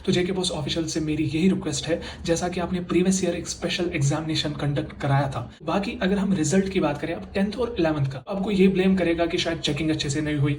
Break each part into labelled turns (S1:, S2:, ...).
S1: तो जेके boss official से मेरी यही रिक्वेस्ट है, जैसा कि आपने प्रीवियस ईयर एक स्पेशल एग्जामिनेशन कंडक्ट कराया था, बाकी अगर हम रिजल्ट की बात करें अब 10th और 11th का, आपको ये ब्लेम करेगा कि शायद चेकिंग अच्छे से नहीं हुई।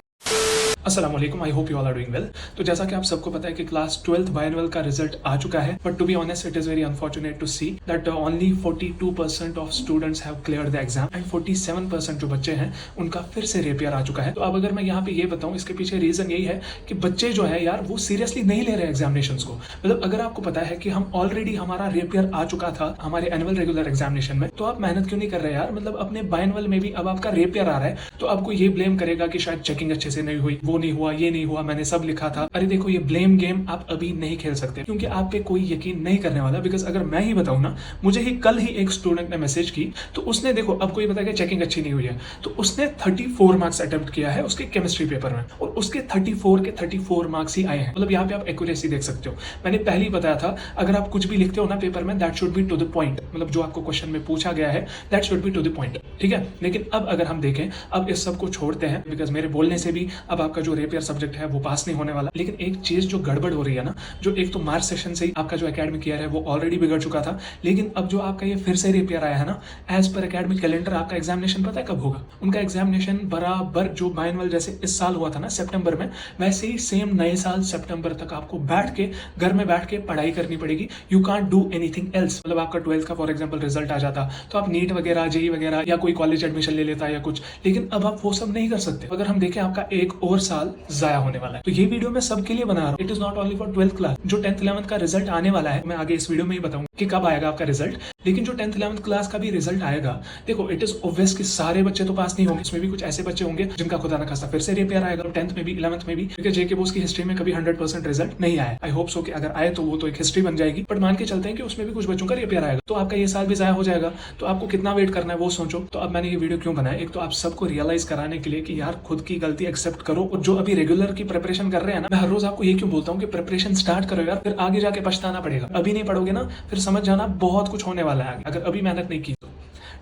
S1: अस्सलाम वालेकुम, I hope you all are doing well. तो जैसा कि आप सबको पता है कि क्लास 12th बायनअल का रिजल्ट आ चुका है, but to be honest it is very unfortunate to see that only 42% of students have cleared the exam and 47% जो बच्चे हैं उनका फिर से रेपियर आ चुका है। तो अब अगर मैं यहाँ पे ये बताऊँ, इसके पीछे रीजन यही है कि बच्चे जो है यार वो सीरियसली नहीं ले रहे एग्जामिनेशन को। मतलब अगर आपको पता है कि हम ऑलरेडी हमारा रेपियर आ चुका था हमारे एनुअल रेगुलर एग्जामिनेशन में, तो आप मेहनत क्यों नहीं कर रहे यार। मतलब अपने बायनअल में भी अब आपका रेपियर आ रहा है तो आपको ये ब्लेम करेगा कि शायद चेकिंग अच्छे से नहीं हुई, वो नहीं हुआ, ये नहीं हुआ, मैंने सब लिखा था। अरे देखो, ये ब्लेम गेम आप अभी नहीं खेल सकते क्योंकि आप पे कोई यकीन नहीं करने वाला। बिकॉज अगर मैं ही बताऊं ना, मुझे ही कल ही एक स्टूडेंट ने मैसेज की, तो उसने देखो अब कोई बताया कि चेकिंग अच्छी नहीं हुई है, तो उसने 34 मार्क्स अटेम्प्ट किया है उसके केमिस्ट्री पेपर में और उसके 34 के 34 मार्क्स ही आए हैं। मतलब यहाँ पे आप एक्यूरेसी देख सकते हो। मैंने पहले ही बताया था अगर आप कुछ भी लिखते हो ना पेपर में, that should be to the point. मतलब जो आपको क्वेश्चन में पूछा गया है that should be to the point, ठीक है। लेकिन अब अगर हम देखें, अब इस सब को छोड़ते हैं बिकॉज मेरे बोलने से भी अब आपका जो रेपियर सब्जेक्ट है वो पास नहीं होने वाला। लेकिन एक चीज जो गड़बड़ हो रही है ना, जो एक तो मार्च सेशन से ही आपका जो एकेडमिक ईयर है वो ऑलरेडी बिगड़ चुका था, लेकिन अब जो आपका ये फिर से रेपियर आया है ना, एज पर एकेडमिक कैलेंडर आपका एग्जामिनेशन पता है कब होगा? उनका एग्जामिनेशन बराबर जो बायनअल जैसे इस साल हुआ था ना सितंबर में, वैसे ही सेम नए साल सितंबर तक आपको बैठ के घर में बैठ के पढ़ाई करनी पड़ेगी। You can't do anything else. मतलब आपका 12th का फॉर एग्जाम्पल रिजल्ट आ जाता तो आप नीट वगैरह, जेई वगैरह या कोई कॉलेज एडमिशन ले लेता या कुछ, लेकिन अब आप वो सब नहीं कर सकते। अगर हम देखें आपका एक और साल जाया होने वाला है। तो ये वीडियो मैं सबके लिए बना रहा हूँ, it is not only for 12th class. जो 10th 11th का रिजल्ट आने वाला है मैं आगे इस वीडियो में ही बताऊंगा कि कब आएगा आपका रिजल्ट, लेकिन जो 10th 11th क्लास का भी रिजल्ट आएगा, देखो इट इज ऑब्वियस कि सारे बच्चे तो पास नहीं होंगे, इसमें भी कुछ ऐसे बच्चे होंगे जिनका खुदा ना खास्ता फिर से रेपियर आएगा 10th में भी 11th में भी, क्योंकि जेके बोस की हिस्ट्री में कभी 100% रिजल्ट नहीं आया। आई होप सो कि अगर आए तो वो तो एक हिस्ट्री बन जाएगी, बट मान के चलते हैं कि उसमें भी कुछ बच्चों का रेपियर आएगा, तो आपका ये साल भी जाया हो जाएगा। तो आपको कितना वेट करना है वो सोचो। तो अब मैंने ये वीडियो क्यों बनाया, एक तो आप सबको रियलाइज कराने के लिए कि यार खुद की गलती एक्सेप्ट करो, और जो अभी रेगुलर की प्रिपरेशन कर रहे हैं ना, मैं हर रोज आपको ये क्यों बोलता हूँ कि प्रिपरेशन स्टार्ट करो यार, फिर आगे जाके पछताना पड़ेगा। अभी नहीं पढ़ोगे ना, फिर समझ जाना बहुत कुछ होने वाला है अगर अभी मेहनत नहीं की तो,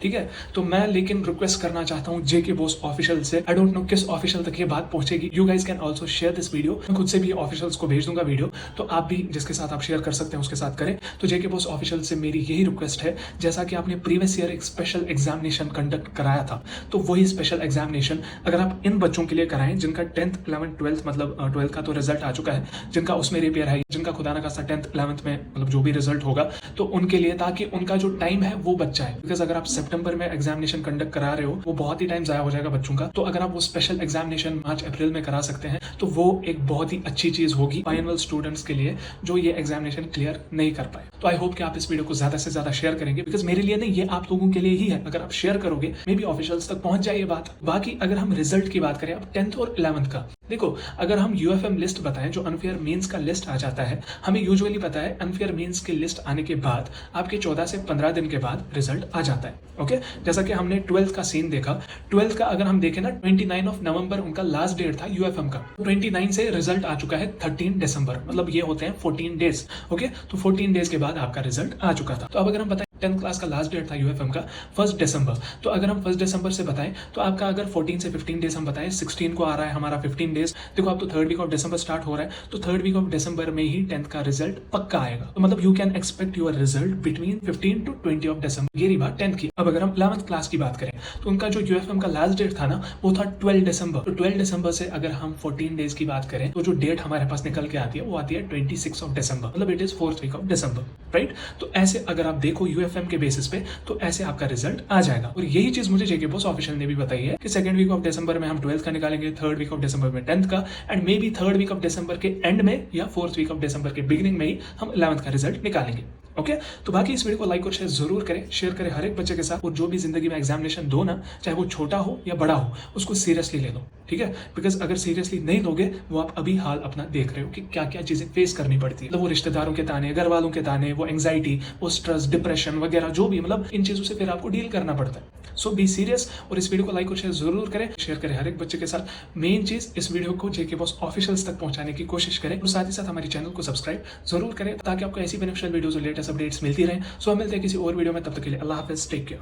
S1: ठीक है। तो मैं लेकिन रिक्वेस्ट करना चाहता हूँ जेके बॉस ऑफिशियल से, आई डोंट नो किस ऑफिशियल तक ये बात पहुंचेगी। You guys can also share this video. मैं खुद से भी ऑफिशियल्स को भेज दूंगा वीडियो, तो आप भी जिसके साथ आप शेयर कर सकते हैं उसके साथ करें। तो जेके बॉस ऑफिशियल से मेरी यही रिक्वेस्ट है, जैसा कि आपने प्रीवियस ईयर एक स्पेशल एग्जामिनेशन कंडक्ट कराया था, तो वही स्पेशल एग्जामिनेशन अगर आप इन बच्चों के लिए कराएं जिनका 10th 11th 12th, मतलब 12th का तो रिजल्ट आ चुका है, जिनका उसमें रेपियर है, जिनका खुदा ना खास्ता 10th 11th में मतलब जो भी रिजल्ट होगा, तो उनके लिए, ताकि उनका जो टाइम है वो बच जाए। बिकॉज अगर आप सितंबर में एग्जामिनेशन कंडक्ट करा रहे हो, वो बहुत ही टाइम जाया हो जाएगा बच्चों का। तो अगर आप वो स्पेशल एग्जामिनेशन मार्च अप्रैल में करा सकते हैं तो वो एक बहुत ही अच्छी चीज होगी फाइनल स्टूडेंट्स के लिए जो ये एग्जामिनेशन क्लियर नहीं कर पाए। तो आई होप कि आप इस वीडियो को ज्यादा से ज्यादा शेयर करेंगे, बिकॉज मेरे लिए नहीं, ये आप लोगों के लिए ही है। अगर आप शेयर करोगे मे बी ऑफिशियल्स तक पहुंच जाए ये बात। बाकी अगर हम रिजल्ट की बात करें अब 10th और 11th का, देखो अगर हम यूएफएम लिस्ट बताएं, जो अनफेयर मींस का लिस्ट आ जाता है, हमें यूजुअली पता है अनफेयर मींस की लिस्ट आने के बाद आपके 14 से 15 दिन के बाद रिजल्ट आ जाता है। ओके, जैसा कि हमने 12th का सीन देखा। 12th का अगर हम देखें ना, 29 ऑफ नवंबर उनका लास्ट डेट था यूएफएम का, 29 से रिजल्ट आ चुका है 13 दिसंबर, मतलब ये होते हैं 14 डेज। ओके, तो 14 डेज के बाद आपका रिजल्ट आ चुका था। तो अब अगर हम बताएं 10th क्लास का लास्ट डेट था यूएफएम का 1 दिसंबर, तो अगर हम 1 दिसंबर से बताएं तो आपका अगर 14 से 15 डेज हम बताएं, 16 को आ रहा है हमारा 15 डेज। देखो अब तो 3rd week of December start हो रहा है, तो 3rd वीक ऑफ दिसंबर में ही 10th का रिजल्ट पक्का आएगा। तो मतलब you can expect your result between 15 to 20 of December. ये रही बात 10th की। अब अगर हम 11th क्लास की बात करें तो उनका जो यूएफएम का लास्ट डेट था ना वो था 12 दिसंबर। तो 12 दिसंबर से अगर हम 14 डेज की बात करें तो जो डेट हमारे पास निकल के आती है वो आती है 26 ऑफ दिसंबर, मतलब it is 4th week of December, right. तो ऐसे अगर आप देखो यूएफएम के बेसिस पे, तो ऐसे आपका रिजल्ट आ जाएगा। और यही चीज मुझे जेके बॉस ऑफिशियल ने भी बताई है कि 2nd वीक ऑफ दिसंबर में हम 12th का निकालेंगे, 3rd वीक ऑफ दिसंबर में 10th का, and may be 3rd week of December के एंड में या 4th वीक ऑफ दिसंबर के बिगिनिंग में ही हम 11th का रिजल्ट निकालेंगे। ओके, तो बाकी इस वीडियो को लाइक और शेयर जरूर करें, शेयर करें हर एक बच्चे के साथ। और जो भी जिंदगी में एग्जामिनेशन दो ना, चाहे वो छोटा हो या बड़ा हो, उसको सीरियसली ले लो, ठीक है। बिकॉज अगर सीरियसली नहीं लोगे, वो आप अभी हाल अपना देख रहे हो कि क्या क्या चीजें फेस करनी पड़ती है। मतलब वो रिश्तेदारों के ताने, घर वालों के ताने, वो एंग्जाइटी, वो स्ट्रेस, डिप्रेशन वगैरह जो भी, मतलब इन चीजों से फिर आपको डील करना पड़ता है। सो बी सीरियस, और इस वीडियो को लाइक और शेयर जरूर करें, शेयर करें हर एक बच्चे के साथ। मेन चीज, इस वीडियो को जेके बॉस ऑफिशियल्स तक पहुंचाने की कोशिश करें, और साथ ही साथ हमारे चैनल को सब्सक्राइब जरूर करें ताकि आपको ऐसी बेनिफिशियल वीडियोस और लेटेस्ट अपडेट्स मिलती रहें। सो हम मिलते हैं किसी और वीडियो में, तब तक के लिए अल्लाह हाफिज, टेक केयर।